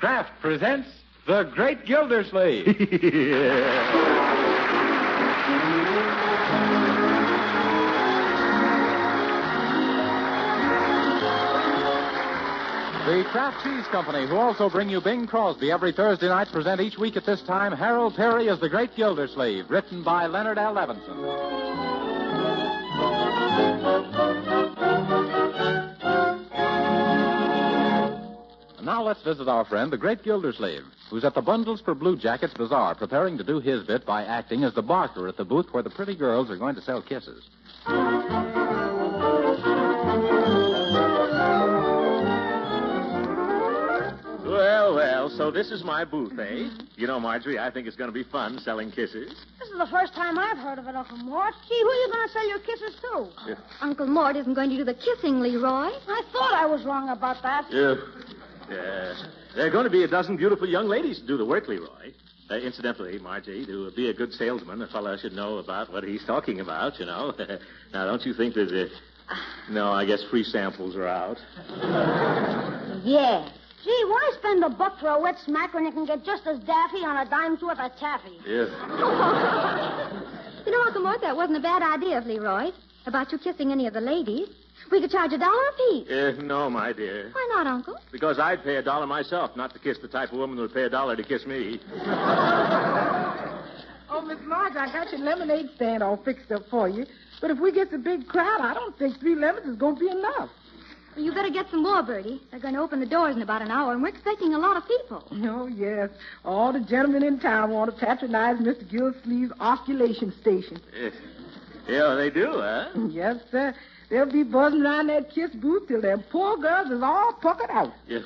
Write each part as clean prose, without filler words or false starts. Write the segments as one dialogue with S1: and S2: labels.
S1: Kraft presents The Great Gildersleeve. The Kraft Cheese Company, who also bring you Bing Crosby every Thursday night, present each week at this time Harold Perry as The Great Gildersleeve, written by Leonard L. Levinson. And now let's visit our friend, The Great Gildersleeve, who's at the Bundles for Blue Jackets Bazaar, preparing to do his bit by acting as the barker at the booth where the pretty girls are going to sell kisses.
S2: Well, so this is my booth, eh? You know, Marjorie, I think it's going to be fun selling kisses.
S3: This is the first time I've heard of it, Uncle Mort. Gee, who are you going to sell your kisses to?
S2: Yeah.
S4: Uncle Mort isn't going to do the kissing, Leroy.
S3: I thought I was wrong about that.
S2: Yes. There are going to be a dozen beautiful young ladies to do the work, Leroy. Incidentally, Margie, to be a good salesman, a fellow should know about what he's talking about, you know. Now, don't you think that... No, I guess free samples are out.
S3: Yeah. Gee, why spend $1 for a wet smack when you can get just as daffy on a dime's worth of taffy?
S2: Yes.
S4: You know, Uncle Mort, that wasn't a bad idea of Leroy, about you kissing any of the ladies. We could charge $1 apiece.
S2: No, my dear.
S4: Why not, Uncle?
S2: Because I'd pay $1 myself, not to kiss the type of woman who would pay $1 to kiss me.
S5: Oh, Miss Marge, I got your lemonade stand all fixed up for you. But if we get a big crowd, I don't think 3 lemons is going to be enough.
S4: Well, you better get some more, Bertie. They're going to open the doors in about an hour, and we're expecting a lot of people.
S5: Oh, yes. All the gentlemen in town want to patronize Mr. Gildersleeve's osculation station.
S2: Yeah, they do, huh?
S5: Yes, sir. They'll be buzzing around that kiss booth till them poor girls is all puckered out.
S2: Yeah.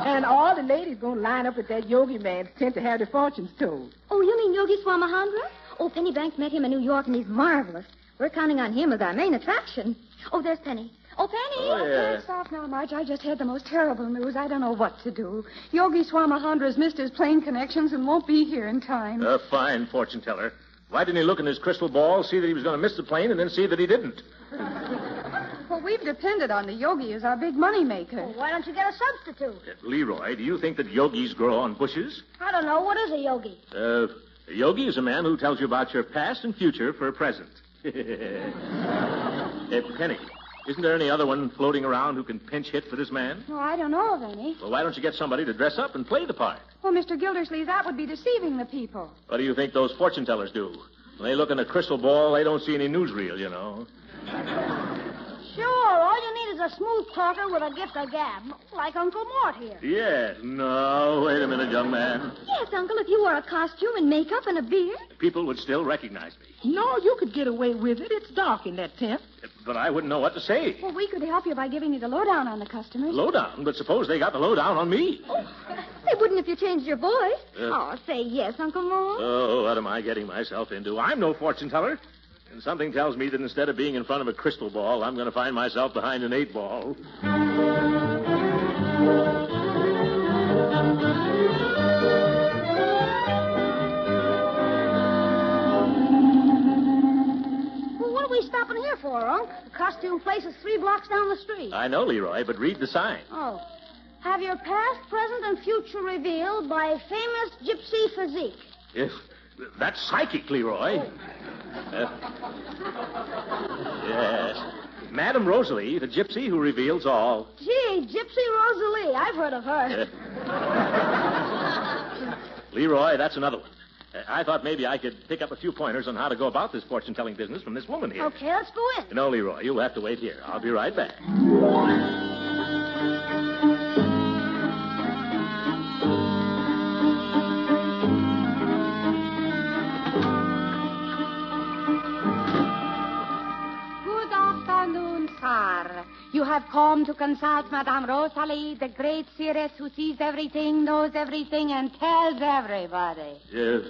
S5: And all the ladies going to line up at that yogi man's tent to have their fortunes told.
S4: Oh, you mean Yogi Swamahandra? Oh, Penny Banks met him in New York, and he's marvelous. We're counting on him as our main attraction. Oh, there's Penny. Oh, Penny!
S2: Oh, yeah.
S6: It's off now, Marge. I just had the most terrible news. I don't know what to do. Yogi Swamahandra's missed his plane connections and won't be here in time.
S2: A fine fortune teller. Why didn't he look in his crystal ball, see that he was going to miss the plane, and then see that he didn't?
S6: Well, we've depended on the Yogi as our big money maker.
S3: Well, why don't you get a substitute?
S2: Leroy, do you think that yogis grow on bushes?
S3: I don't know. What is a yogi?
S2: A yogi is a man who tells you about your past and future for a present. Penny, isn't there any other one floating around who can pinch hit for this man?
S6: Oh, I don't know of any.
S2: Well, why don't you get somebody to dress up and play the part?
S6: Well, Mr. Gildersleeve, that would be deceiving the people.
S2: What do you think those fortune tellers do? When they look in a crystal ball, they don't see any newsreel, you know.
S3: Sure, all you need is a smooth talker with a gift of gab, like Uncle Mort here.
S2: Yes. No, wait a minute, young man.
S4: Yes, Uncle, if you wore a costume and makeup and a beard.
S2: People would still recognize me.
S5: No, you could get away with it. It's dark in that tent.
S2: But I wouldn't know what to say.
S6: Well, we could help you by giving you the lowdown on the customers.
S2: Lowdown? But suppose they got the lowdown on me.
S4: Oh, they wouldn't if you changed your voice. Oh, say yes, Uncle Mort.
S2: Oh, what am I getting myself into? I'm no fortune teller. And something tells me that instead of being in front of a crystal ball, I'm going to find myself behind an 8-ball.
S3: Well, what are we stopping here for, Unc? The costume place is 3 blocks down the street.
S2: I know, Leroy, but read the sign.
S3: Oh. Have your past, present, and future revealed by famous gypsy physique.
S2: Yes. That's psychic, Leroy. Yes. Madame Rosalie, the gypsy who reveals all.
S3: Gee, Gypsy Rosalie. I've heard of her.
S2: Leroy, that's another one. I thought maybe I could pick up a few pointers on how to go about this fortune-telling business from this woman here.
S3: Okay, let's go in.
S2: No, Leroy, you'll have to wait here. I'll be right back.
S6: You have come to consult Madame Rosalie, the great seeress who sees everything, knows everything, and tells everybody.
S2: Yes.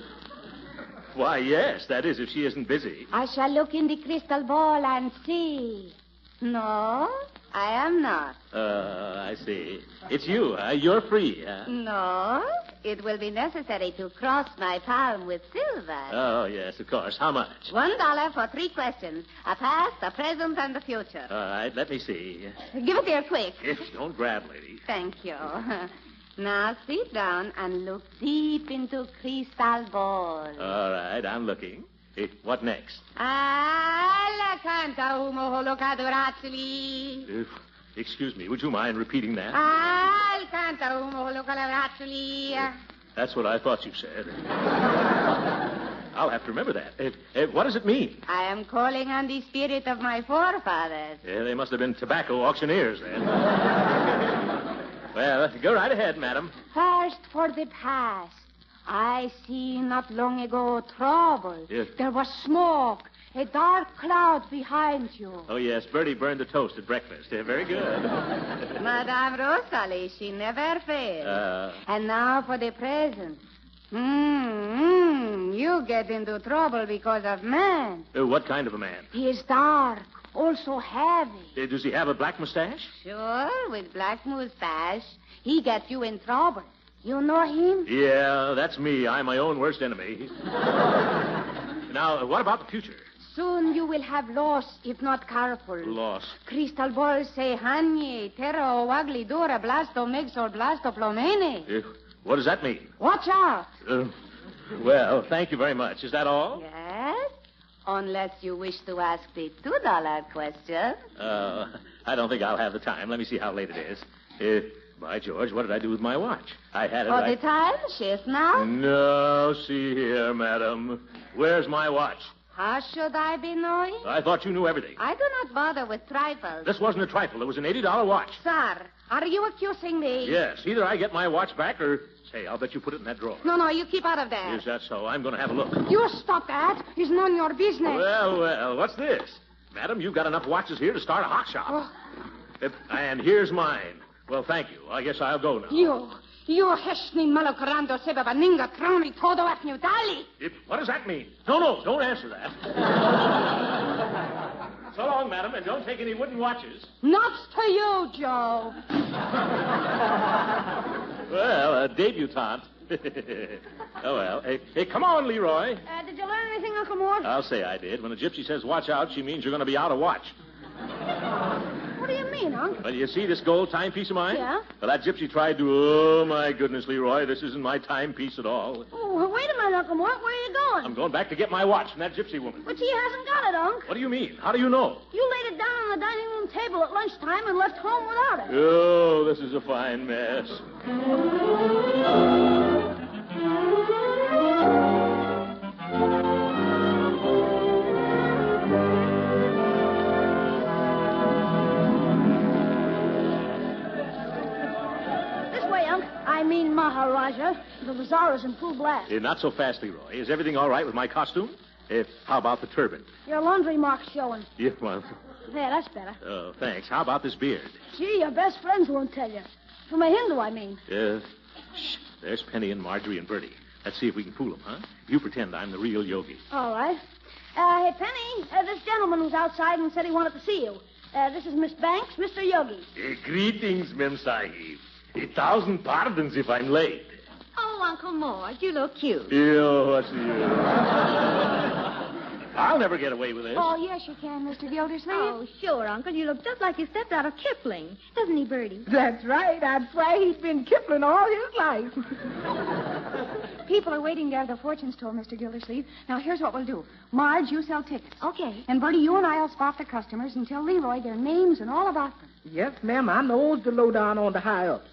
S2: Why, yes. That is, if she isn't busy.
S6: I shall look in the crystal ball and see. No, I am not.
S2: I see. It's you, huh? You're free, huh?
S6: No, it will be necessary to cross my palm with silver.
S2: Oh, yes, of course. How much?
S6: $1 for 3 questions. A past, a present, and a future.
S2: All right, let me see.
S6: Give it here quick.
S2: Don't grab, lady.
S6: Thank you. Now sit down and look deep into crystal ball.
S2: All right, I'm looking. What next?
S6: Alla canta umo holocadorazzoli.
S2: Excuse me, would you mind repeating that?
S6: Al canta umo holocadorazzoli.
S2: That's what I thought you said. I'll have to remember that. What does it mean?
S6: I am calling on the spirit of my forefathers.
S2: Yeah, they must have been tobacco auctioneers then. Well, go right ahead, madam.
S6: First for the past. I see not long ago trouble.
S2: Yes.
S6: There was smoke, a dark cloud behind you.
S2: Oh, yes, Bertie burned the toast at breakfast. Very good.
S6: Madame Rosalie, she never fails. And now for the present. You get into trouble because of man.
S2: What kind of a man?
S6: He is dark, also heavy.
S2: Does he have a black mustache?
S6: Sure, with black mustache, he gets you in trouble. You know him?
S2: Yeah, that's me. I'm my own worst enemy. Now, what about the future?
S6: Soon you will have loss, if not careful.
S2: Loss.
S6: Crystal balls say hanye, terra, ugly, dura, blasto, mexor, blasto, plomene.
S2: What does that mean?
S6: Watch out.
S2: Well, thank you very much. Is that all?
S6: Yes, unless you wish to ask the $2 question.
S2: I don't think I'll have the time. Let me see how late it is. By George, what did I do with my watch? I had it
S6: For the time, shift now?
S2: No, see here, madam. Where's my watch?
S6: How should I be knowing?
S2: I thought you knew everything.
S6: I do not bother with trifles.
S2: This wasn't a trifle. It was an $80 watch.
S6: Sir, are you accusing me?
S2: Yes. Either I get my watch back or... Say, I'll bet you put it in that drawer.
S6: No, you keep out of there.
S2: Is that so? I'm going to have a look.
S6: You stop that. It's none your business.
S2: Well, what's this? Madam, you've got enough watches here to start a hot shop. And here's mine. Well, thank you. I guess I'll go now.
S6: You heshni malokarando sebaba ninga troni todo at New Delhi.
S2: What does that mean? No, don't answer that. So long, madam, and don't take any wooden watches.
S6: Not to you, Joe.
S2: Well, a debutante. Oh, well. Hey, come on, Leroy.
S3: Did you learn anything, Uncle Mort?
S2: I'll say I did. When a gypsy says watch out, she means you're going to be out of watch.
S3: What do you mean, Unc?
S2: Well, you see this gold timepiece of mine?
S3: Yeah?
S2: Well, that gypsy tried to... Oh, my goodness, Leroy, this isn't my timepiece at all.
S3: Oh, well, wait a minute, Uncle Mort. Where are you going?
S2: I'm going back to get my watch from that gypsy woman.
S3: But she hasn't got it, Unc.
S2: What do you mean? How do you know?
S3: You laid it down on the dining room table at lunchtime and left home without it.
S2: Oh, this is a fine mess.
S3: Maharaja. The bazaar is in full blast.
S2: Not so fast, Leroy. Is everything all right with my costume? How about the turban?
S3: Your laundry mark's showing.
S2: Yeah, well...
S3: There, that's better.
S2: Oh, thanks. How about this beard?
S3: Gee, your best friends won't tell you. From a Hindu, I mean.
S2: Shh. There's Penny and Marjorie and Bertie. Let's see if we can fool them, huh? You pretend I'm the real yogi.
S3: All right. Hey, Penny, this gentleman was outside and said he wanted to see you. This is Miss Banks, Mr. Yogi.
S2: Greetings, Mem Sahib. 1,000 pardons if I'm late.
S4: Oh, Uncle Mort, you look cute.
S2: What's you? I'll never get away with this.
S6: Oh, yes, you can, Mr. Gildersleeve.
S4: Oh, sure, Uncle. You look just like you stepped out of Kipling. Doesn't he, Bertie?
S5: That's right. I'd swear he's been Kipling all his life.
S6: People are waiting to have their fortunes told, Mr. Gildersleeve. Now, here's what we'll do. Marge, you sell tickets.
S4: Okay.
S6: And Bertie, you and I will spot the customers and tell Leroy their names and all about them.
S5: Yes, ma'am. I knows the lowdown on the high-ups.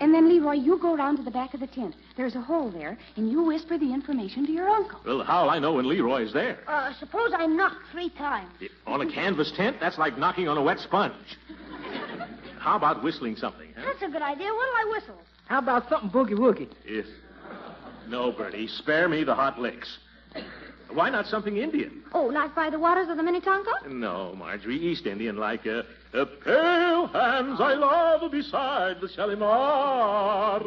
S6: And then, Leroy, you go around to the back of the tent. There's a hole there, and you whisper the information to your uncle.
S2: Well, how'll I know when Leroy's there?
S3: Suppose I knock 3 times.
S2: On a canvas tent? That's like knocking on a wet sponge. How about whistling something, huh?
S3: That's a good idea. What'll I whistle?
S5: How about something boogie-woogie?
S2: Yes. No, Bertie. Spare me the hot licks. Why not something Indian?
S4: Oh, like by the waters of the Minnetonka?
S2: No, Marjorie. East Indian, like pale hands I love beside the Shalimar.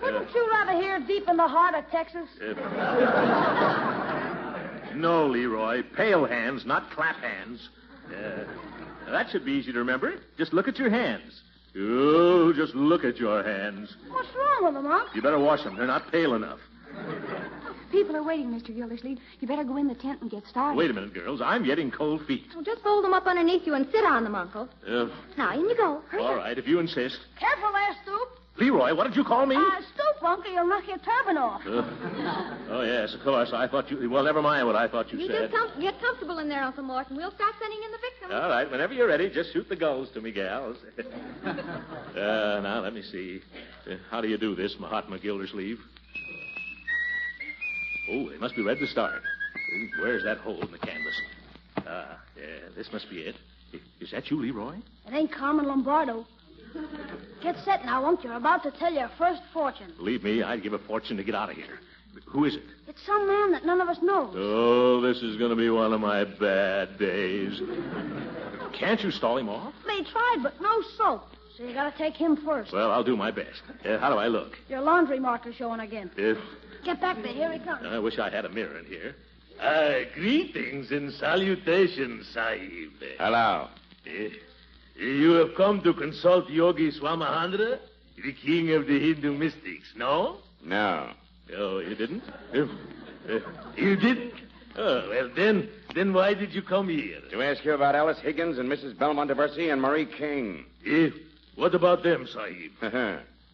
S3: Wouldn't you rather hear deep in the heart of Texas?
S2: No, Leroy. Pale hands, not clap hands. That should be easy to remember. Just look at your hands. Oh, just look at your hands.
S3: What's wrong with them, Unc?
S2: You better wash them. They're not pale enough.
S6: People are waiting, Mr. Gildersleeve. You better go in the tent and get started.
S2: Wait a minute, girls. I'm getting cold feet.
S4: Oh, just fold them up underneath you and sit on them, Uncle. Now, in you go. Hurry
S2: All
S4: up.
S2: right, if you insist.
S3: Careful there, Stoop.
S2: Leroy, what did you call me?
S3: Stoop, Uncle. You'll knock your turban off.
S2: Oh, yes, of course. I thought you... Well, never mind what I thought you said.
S4: Just get comfortable in there, Uncle Morton. We'll start sending in the victims.
S2: All right, whenever you're ready, just shoot the gulls to me, gals. Now, let me see. How do you do this, Mahatma Gildersleeve? Oh, they must be ready to start. Where's that hole in the canvas? Yeah, this must be it. Is that you, Leroy?
S3: It ain't Carmen Lombardo. Get set now, Unc. You're about to tell your first fortune.
S2: Believe me, I'd give a fortune to get out of here. Who is it?
S3: It's some man that none of us knows.
S2: Oh, this is going to be one of my bad days. Can't you stall him off?
S3: They tried, but no soap. So you gotta take him first.
S2: Well, I'll do my best. How do I look?
S3: Your laundry marker's showing again. Get back there. Here he comes.
S2: I wish I had a mirror in here. Greetings and salutations, Sahib.
S7: Hello.
S2: You have come to consult Yogi Swamahandra, the king of the Hindu mystics, no?
S7: No.
S2: Oh, you didn't? You didn't? Oh, well, then why did you come here?
S7: To ask you about Alice Higgins and Mrs. Belmont Diversey and Marie King.
S2: What about them, Sahib?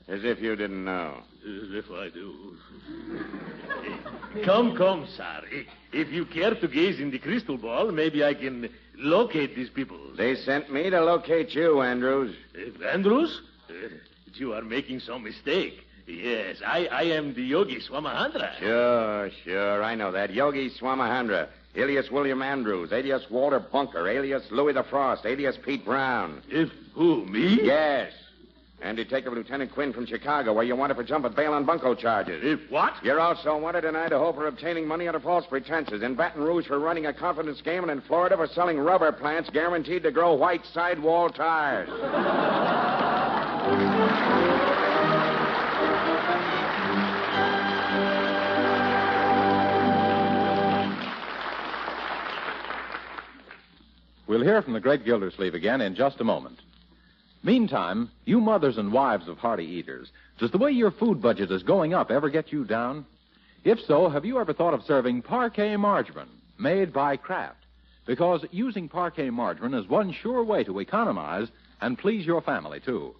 S7: As if you didn't know.
S2: As if I do. Come, sir. If you care to gaze in the crystal ball, maybe I can locate these people.
S7: They sent me to locate you, Andrews.
S2: Andrews? You are making some mistake. Yes, I am the Yogi Swamahandra.
S7: Sure. I know that. Yogi Swamahandra. Alias William Andrews. Alias Walter Bunker. Alias Louis the Frost. Alias Pete Brown.
S2: Who, me?
S7: Yes. And Detective Lieutenant Quinn from Chicago, where you wanted for jump at bail on bunco charges.
S2: What?
S7: You're also wanted in Idaho for obtaining money under false pretenses, in Baton Rouge for running a confidence game, and in Florida for selling rubber plants guaranteed to grow white sidewall tires.
S1: We'll hear from the great Gildersleeve again in just a moment. Meantime, you mothers and wives of hearty eaters, does the way your food budget is going up ever get you down? If so, have you ever thought of serving parquet margarine made by Kraft? Because using parquet margarine is one sure way to economize and please your family, too.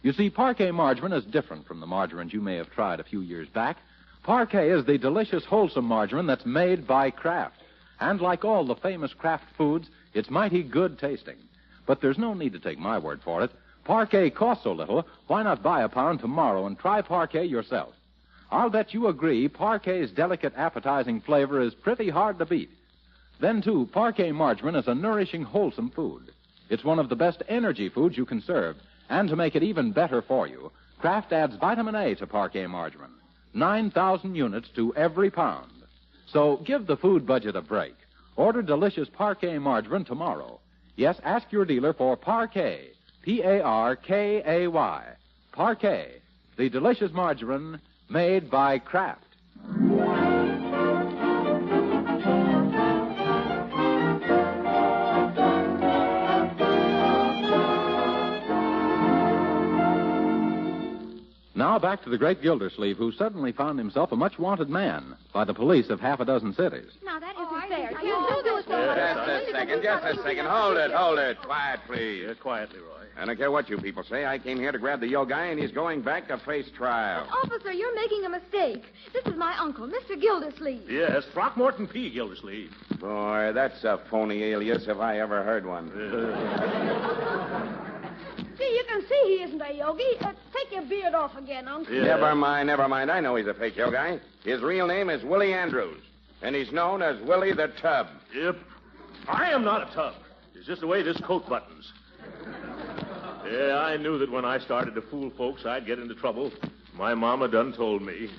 S1: You see, parquet margarine is different from the margarines you may have tried a few years back. Parquet is the delicious, wholesome margarine that's made by Kraft. And like all the famous Kraft foods, it's mighty good tasting. But there's no need to take my word for it. Parquet costs so little, why not buy a pound tomorrow and try parquet yourself? I'll bet you agree parquet's delicate, appetizing flavor is pretty hard to beat. Then, too, parquet margarine is a nourishing, wholesome food. It's one of the best energy foods you can serve. And to make it even better for you, Kraft adds vitamin A to parquet margarine. 9,000 units to every pound. So give the food budget a break. Order delicious parquet margarine tomorrow. Yes, ask your dealer for Parquet, Parkay. Parquet, the delicious margarine made by Kraft. Now back to the great Gildersleeve, who suddenly found himself a much-wanted man by the police of half a dozen cities.
S4: Now, that isn't fair.
S7: Just a second. Hold it. Quiet, please.
S2: Quietly, Roy.
S7: I don't care what you people say. I came here to grab the yo guy, and he's going back to face trial.
S4: Officer, you're making a mistake. This is my uncle, Mr. Gildersleeve.
S2: Yes, Throckmorton P. Gildersleeve.
S7: Boy, that's a phony alias if I ever heard one.
S3: See, you can see he isn't a yogi. Take your beard off again, Uncle.
S7: Yeah. Never mind. I know he's a fake yo guy. His real name is Willie Andrews, and he's known as Willie the Tub.
S2: Yep. I am not a tub. It's just the way this coat buttons. Yeah, I knew that when I started to fool folks, I'd get into trouble. My mama done told me.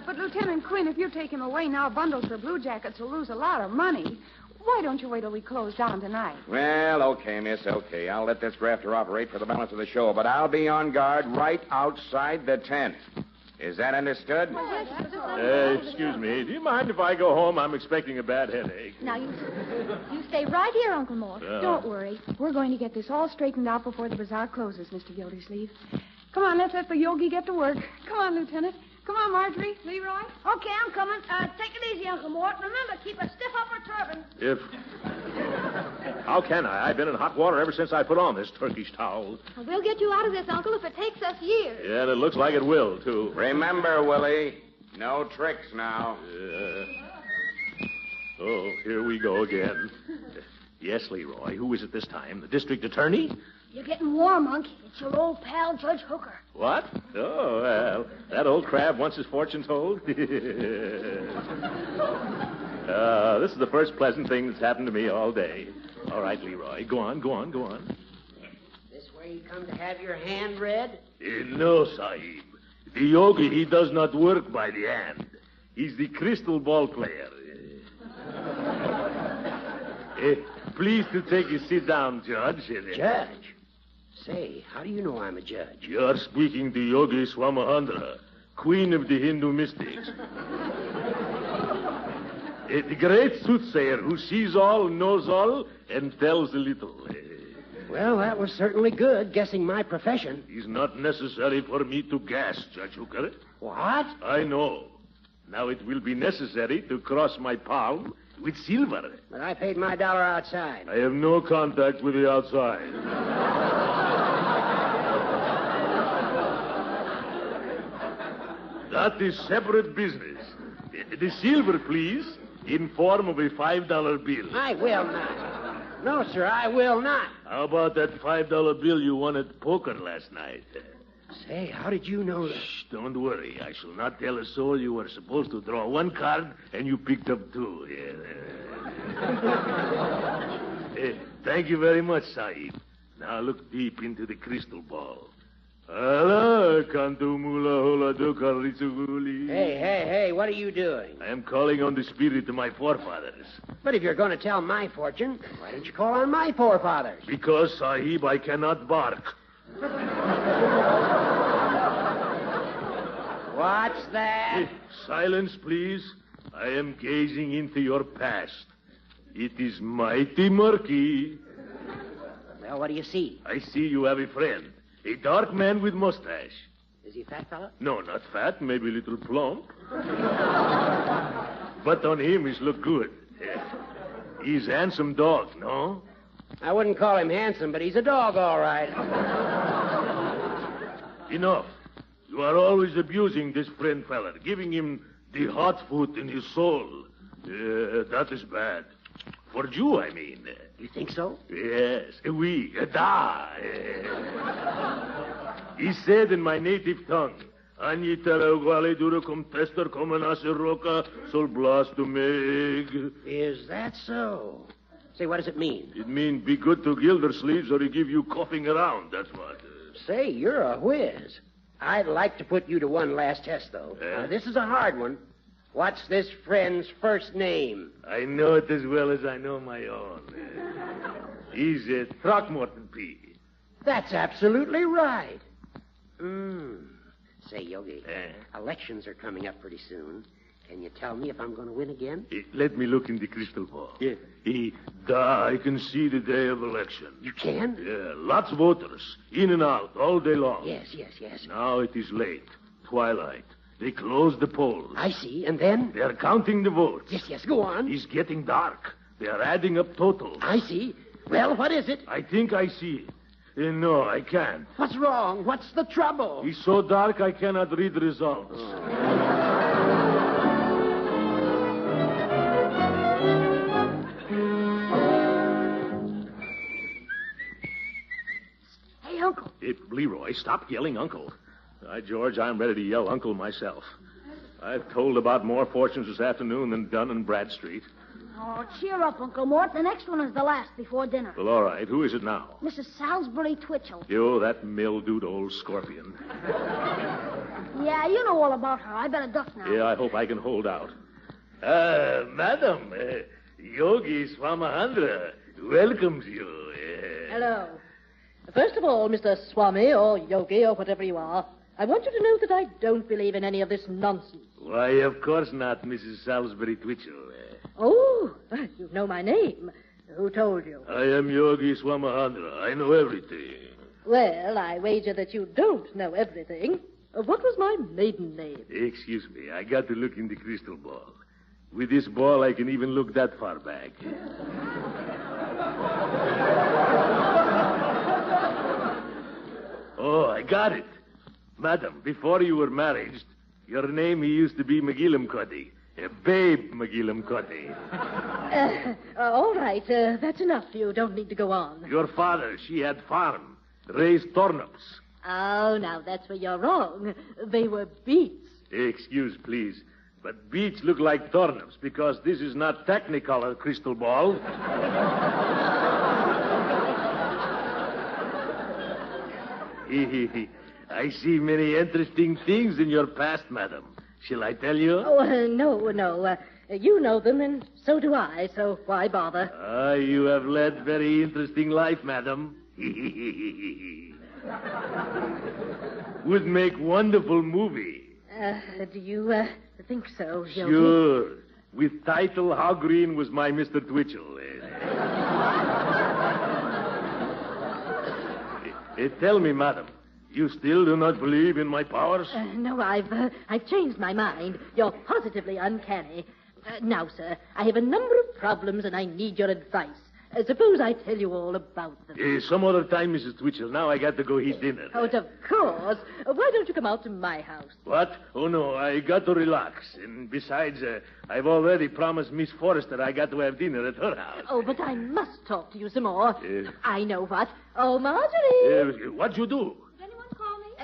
S6: But, Lieutenant Quinn, if you take him away now, bundles for Blue Jackets will lose a lot of money. Why don't you wait till we close down tonight?
S7: Well, okay, miss, okay. I'll let this grafter operate for the balance of the show, but I'll be on guard right outside the tent. Is that understood?
S2: Excuse me. Do you mind if I go home? I'm expecting a bad headache.
S4: Now, you stay right here, Uncle Mort.
S6: Don't worry. We're going to get this all straightened out before the bazaar closes, Mr. Gildersleeve. Come on, let's let the yogi get to work. Come on, Lieutenant. Come on, Marjorie. Leroy.
S3: Okay, I'm coming. Take it easy, Uncle Mort. Remember, keep a stiff upper turban.
S2: How can I? I've been in hot water ever since I put on this Turkish towel.
S4: We'll get you out of this, Uncle, if it takes us years.
S2: Yeah, and it looks like it will, too.
S7: Remember, Willie, no tricks now.
S2: Oh, here we go again. Yes, Leroy. Who is it this time? The district attorney?
S3: You're getting warm, Unc. It's your old pal, Judge Hooker.
S2: What? Oh, well, that old crab wants his fortune told. This is the first pleasant thing that's happened to me all day. All right, Leroy. Go on.
S8: This where you come to have your hand read?
S2: No, Sahib. The yogi, he does not work by the hand. He's the crystal ball player. Please to take a sit down, Judge.
S8: Judge? Say, how do you know I'm a judge?
S2: You're speaking to Yogi Swamahandra, queen of the Hindu mystics. The great soothsayer who sees all, knows all, and tells a little.
S8: Well, that was certainly good, guessing my profession.
S2: It's not necessary for me to guess, Judge Hooker.
S8: What?
S2: I know. Now it will be necessary to cross my palm with silver.
S8: But I paid my dollar outside.
S2: I have no contact with the outside. That is separate business. The silver, please, in form of a $5 bill.
S8: I will not. No, sir, I will not.
S2: How about that $5 bill you won at poker last night?
S8: Say, how did you know that?
S2: Shh, don't worry. I shall not tell a soul you were supposed to draw one card and you picked up two. Thank you very much, Sahib. Now look deep into the crystal ball.
S8: Hey, what are you doing?
S2: I am calling on the spirit of my forefathers.
S8: But if you're going to tell my fortune, why don't you call on my forefathers?
S2: Because, Sahib, I cannot bark.
S8: What's that?
S2: Silence, please. I am gazing into your past. It is mighty murky.
S8: Well, what do you see?
S2: I see you have a friend. A dark man with mustache.
S8: Is he a fat fella?
S2: No, not fat. Maybe a little plump. But on him, he's look good. He's a handsome dog, no?
S8: I wouldn't call him handsome, but he's a dog, all right.
S2: Enough. You are always abusing this friend fella, giving him the hot foot in his soul. That is bad. For you, I mean.
S8: You think so?
S2: Yes. Oui. Da. He said in my native tongue, Anyi uguale duro cum tester comenase roca sol blastumeg.
S8: Is that so? Say, what does it mean?
S2: It means be good to Gildersleeves or he give you coughing around, that's what.
S8: Say, you're a whiz. I'd like to put you to one last test, though. Now, this is a hard one. What's this friend's first name?
S2: I know it as well as I know my own. He's Throckmorton P.
S8: That's absolutely right. Say, Yogi, elections are coming up pretty soon. Can you tell me if I'm going to win again?
S2: Let me look in the crystal ball.
S8: Yeah.
S2: I can see the day of election.
S8: You can?
S2: Yeah, lots of voters, in and out, all day long.
S8: Yes.
S2: Now it is late, twilight. They close the polls.
S8: I see, and then?
S2: They are counting the votes.
S8: Yes, go on.
S2: It's getting dark. They are adding up totals.
S8: I see. Well, what is it?
S2: I think I see. No, I can't.
S8: What's wrong? What's the trouble?
S2: It's so dark I cannot read the results.
S3: Hey, Uncle.
S2: Leroy, stop yelling Uncle. George, I'm ready to yell Uncle myself. I've told about more fortunes this afternoon than Dunn and Bradstreet.
S3: Oh, cheer up, Uncle Mort. The next one is the last before dinner.
S2: Well, all right. Who is it now?
S3: Mrs. Salisbury Twitchell.
S2: You, that mildewed old scorpion.
S3: Yeah, you know all about her. I better duck now.
S2: Yeah, I hope I can hold out. Madam, Yogi Swamahandra welcomes you.
S9: Hello. First of all, Mr. Swami, or Yogi, or whatever you are, I want you to know that I don't believe in any of this nonsense.
S2: Why, of course not, Mrs. Salisbury Twitchell.
S9: Oh, you know my name. Who told you?
S2: I am Yogi Swamahandra. I know everything.
S9: Well, I wager that you don't know everything. What was my maiden name?
S2: Excuse me. I got to look in the crystal ball. With this ball, I can even look that far back.
S10: Oh, I got it. Madam, before you were married, your name used to be McGillimcuddy. Babe McGillimcuddy.
S9: All right. That's enough. You don't need to go on.
S10: Your father, she had farm, raised turnips.
S9: Oh, now that's where you're wrong. They were beets.
S10: Excuse, please. But beets look like turnips because this is not Technicolor crystal ball. I see many interesting things in your past, madam. Shall I tell you?
S9: Oh, no. You know them, and so do I, so why bother?
S10: You have led very interesting life, madam. Would make wonderful movie.
S9: Do you think so, Yogi?
S10: Sure. With title, How Green Was My Mr. Twitchell? Tell me, madam, you still do not believe in my powers?
S9: No, I've changed my mind. You're positively uncanny. Now, sir, I have a number of problems, and I need your advice. Suppose I tell you all about them.
S10: Some other time, Mrs. Twitchell. Now I got to go eat dinner.
S9: Oh, of course. Why don't you come out to my house?
S10: What? Oh, no, I got to relax. And besides, I've already promised Miss Forrester I got to have dinner at her house.
S9: Oh, but I must talk to you some more. I know what. Oh, Marjorie!
S10: What'd you do?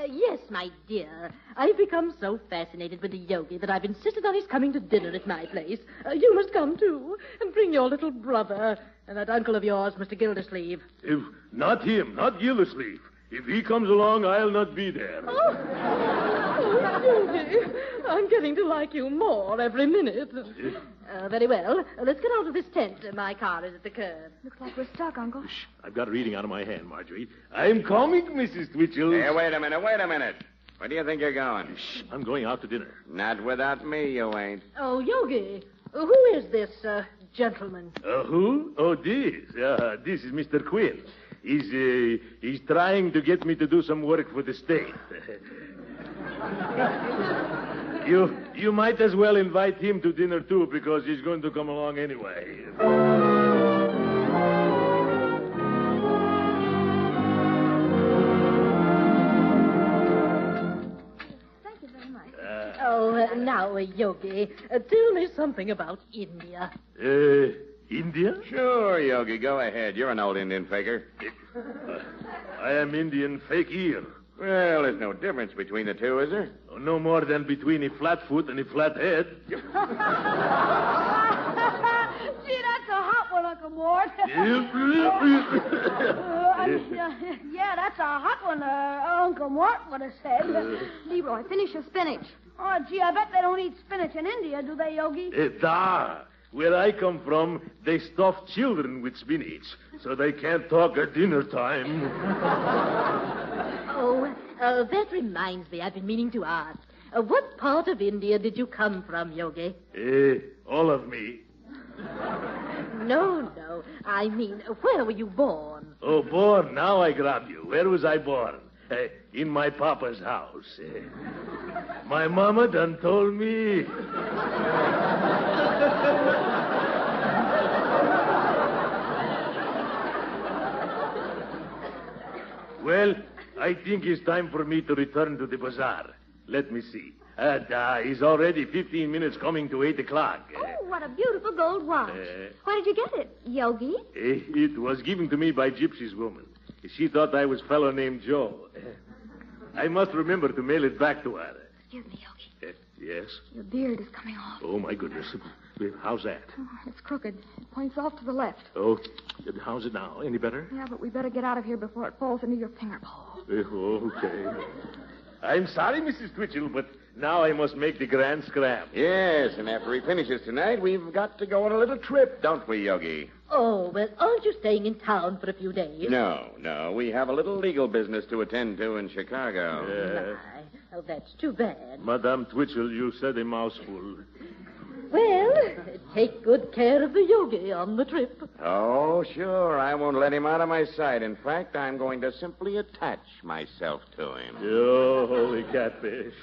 S9: Yes, my dear. I've become so fascinated with the Yogi that I've insisted on his coming to dinner at my place. You must come, too, and bring your little brother and that uncle of yours, Mr. Gildersleeve.
S10: Not him, not Gildersleeve. If he comes along, I'll not be there.
S9: Oh, Yogi, I'm getting to like you more every minute. Very well. Let's get out of this tent. My car is at the curb.
S3: Looks like we're stuck, Uncle.
S10: Shh, I've got a reading out of my hand, Marjorie. I'm coming, Mrs. Twitchell.
S7: Hey, wait a minute. Where do you think you're going?
S10: Shh, I'm going out to dinner.
S7: Not without me, you ain't.
S9: Oh, Yogi, who is this gentleman?
S10: Who? Oh, this. This is Mr. Quinn. He's trying to get me to do some work for the state. You might as well invite him to dinner, too, because he's going to come along anyway.
S3: Thank you very much.
S9: Now, Yogi, tell me something about India.
S10: India?
S7: Sure, Yogi, go ahead. You're an old Indian faker.
S10: I am Indian fake ear.
S7: Well, there's no difference between the two, is there?
S10: No more than between a flat foot and a flat head.
S3: Gee, that's a hot one, Uncle Mort. Yeah, that's a hot one, Uncle Mort would have said.
S4: Leroy, finish your spinach.
S3: Oh, gee, I bet they don't eat spinach in India, do they, Yogi?
S10: Where I come from, they stuff children with spinach, so they can't talk at dinner time.
S9: That reminds me, I've been meaning to ask. What part of India did you come from, Yogi?
S10: All of me.
S9: No. I mean, where were you born?
S10: Oh, born? Now I grab you. Where was I born? In my papa's house. My mama done told me. Well, I think it's time for me to return to the bazaar. Let me see. It's already 15 minutes coming to 8 o'clock.
S4: Oh, what a beautiful gold watch. Where did you get it, Yogi?
S10: It was given to me by Gypsy's woman. She thought I was a fellow named Joe. I must remember to mail it back to her.
S4: Excuse me, Yogi.
S10: Yes?
S4: Your beard is coming off.
S10: Oh, my goodness. How's that?
S4: Oh, it's crooked. It points off to the left.
S10: Oh, how's it now? Any better?
S4: Yeah, but we better get out of here before it falls into your finger bowl.
S10: Okay. I'm sorry, Mrs. Twitchell, but now I must make the grand scram.
S7: Yes, and after he finishes tonight, we've got to go on a little trip, don't we, Yogi?
S9: Oh, well, aren't you staying in town for a few days?
S7: No. We have a little legal business to attend to in Chicago.
S9: Oh, that's too bad.
S10: Madame Twitchell, you said a mouthful.
S9: Well, take good care of the Yogi on the trip.
S7: Oh, sure. I won't let him out of my sight. In fact, I'm going to simply attach myself to him.
S10: Oh, holy catfish.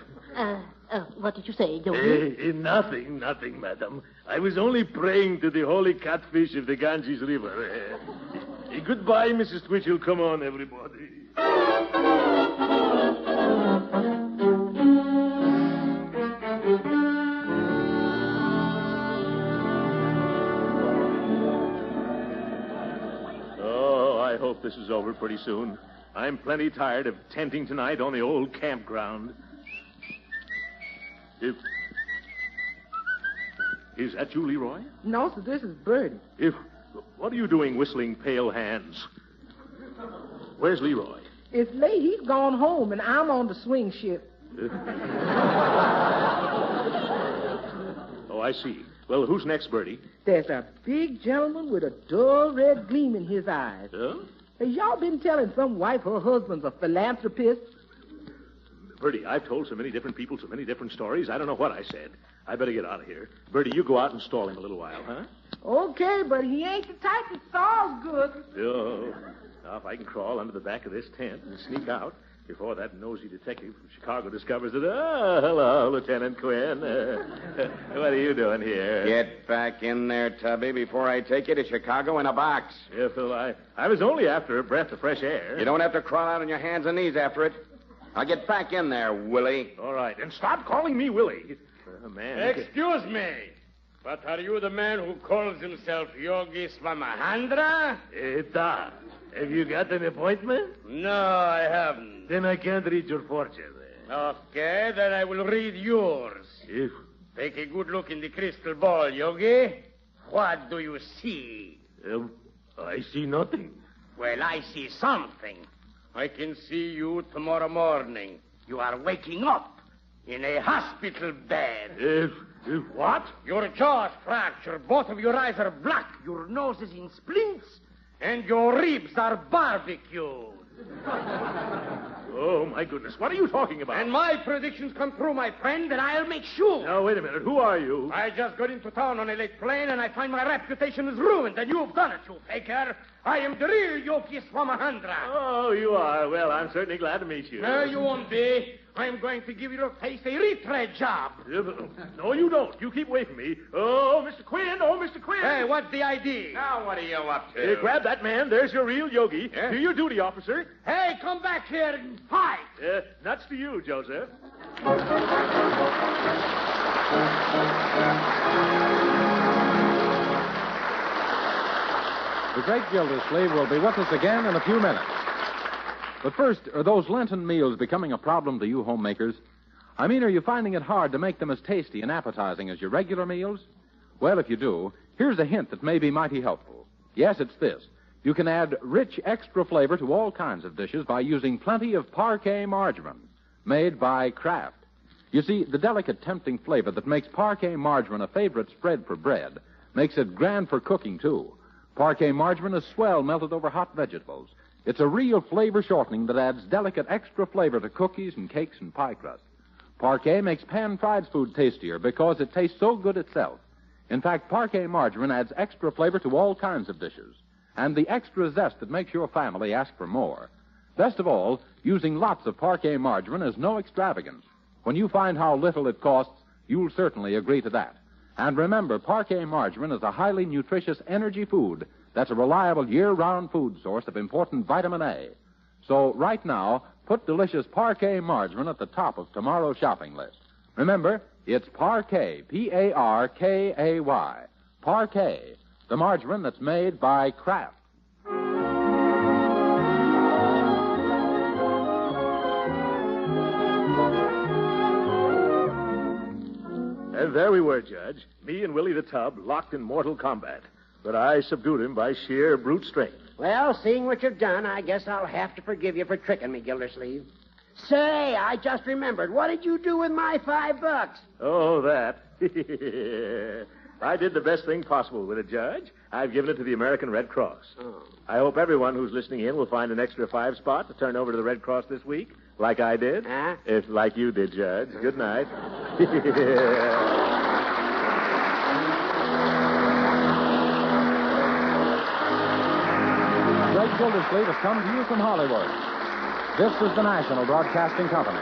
S9: What did you say, Yogi?
S10: Nothing, madam. I was only praying to the holy catfish of the Ganges River. Goodbye, Mrs. Twitchell. Come on, everybody. Oh, I hope this is over pretty soon. I'm plenty tired of tenting tonight on the old campground. Is that you, Leroy?
S5: No, sir, this is Birdie.
S10: What are you doing whistling Pale Hands? Where's Leroy?
S5: It's late. He's gone home, and I'm on the swing shift.
S10: Oh, I see. Well, who's next, Bertie?
S5: There's a big gentleman with a dull red gleam in his eyes.
S10: Huh?
S5: Has y'all been telling some wife her husband's a philanthropist?
S10: Bertie, I've told so many different people so many different stories, I don't know what I said. I better get out of here. Bertie, you go out and stall him a little while, huh?
S5: Okay, but he ain't the type that stalls good.
S10: Oh. Now, if I can crawl under the back of this tent and sneak out before that nosy detective from Chicago discovers it. Oh, hello, Lieutenant Quinn. What are you doing here?
S7: Get back in there, Tubby, before I take you to Chicago in a box.
S10: Yeah, Phil, I was only after a breath of fresh air.
S7: You don't have to crawl out on your hands and knees after it. Now get back in there, Willie.
S10: All right, and stop calling me Willie. Man.
S11: Excuse me, but are you the man who calls himself Yogi Swamahandra?
S10: Da. Have you got an appointment?
S11: No, I haven't.
S10: Then I can't read your fortune.
S11: Okay, then I will read yours.
S10: If...
S11: Take a good look in the crystal ball, Yogi. What do you see?
S10: I see nothing.
S11: Well, I see something. I can see you tomorrow morning. You are waking up in a hospital bed.
S10: If what?
S11: Your jaw's fractured. Both of your eyes are black. Your nose is in splints. And your ribs are barbecued.
S10: Oh, my goodness. What are you talking about?
S11: And my predictions come true, my friend, and I'll make sure.
S10: Now, wait a minute. Who are you?
S11: I just got into town on a late plane, and I find my reputation is ruined, and you've done it, you faker. I am the real Yogi Swamahandra.
S10: Oh, you are. Well, I'm certainly glad to meet you.
S11: No, you won't be. I'm going to give your face a retread job.
S10: No, you don't. You keep away from me. Oh, Mr. Quinn. Oh, Mr. Quinn.
S11: Hey, what's the idea?
S7: Now, what are you up to?
S10: Grab that man. There's your real Yogi.
S7: Yeah?
S10: Do your duty, officer.
S11: Hey, come back here and fight.
S10: Nuts to you, Joseph.
S1: The great Gildersleeve will be with us again in a few minutes. But first, are those Lenten meals becoming a problem to you homemakers? I mean, are you finding it hard to make them as tasty and appetizing as your regular meals? Well, if you do, here's a hint that may be mighty helpful. Yes, it's this. You can add rich extra flavor to all kinds of dishes by using plenty of parquet margarine, made by Kraft. You see, the delicate, tempting flavor that makes parquet margarine a favorite spread for bread makes it grand for cooking, too. Parquet margarine is swell melted over hot vegetables. It's a real flavor shortening that adds delicate extra flavor to cookies and cakes and pie crust. Parquet makes pan-fried food tastier because it tastes so good itself. In fact, parquet margarine adds extra flavor to all kinds of dishes, and the extra zest that makes your family ask for more. Best of all, using lots of parquet margarine is no extravagance. When you find how little it costs, you'll certainly agree to that. And remember, parquet margarine is a highly nutritious energy food that's a reliable year-round food source of important vitamin A. So right now, put delicious parquet margarine at the top of tomorrow's shopping list. Remember, it's Parquet, P-A-R-K-A-Y. Parquet, the margarine that's made by Kraft.
S10: And there we were, Judge. Me and Willie the Tub locked in mortal combat. But I subdued him by sheer brute strength.
S8: Well, seeing what you've done, I guess I'll have to forgive you for tricking me, Gildersleeve. Say, I just remembered. What did you do with my $5?
S10: Oh, that. I did the best thing possible with it, Judge. I've given it to the American Red Cross.
S8: Oh.
S10: I hope everyone who's listening in will find an extra 5 spot to turn over to the Red Cross this week, like I did.
S8: Huh?
S10: If like you did, Judge. Good night.
S1: Greg Gildersleeve has come to you from Hollywood. This is the National Broadcasting Company.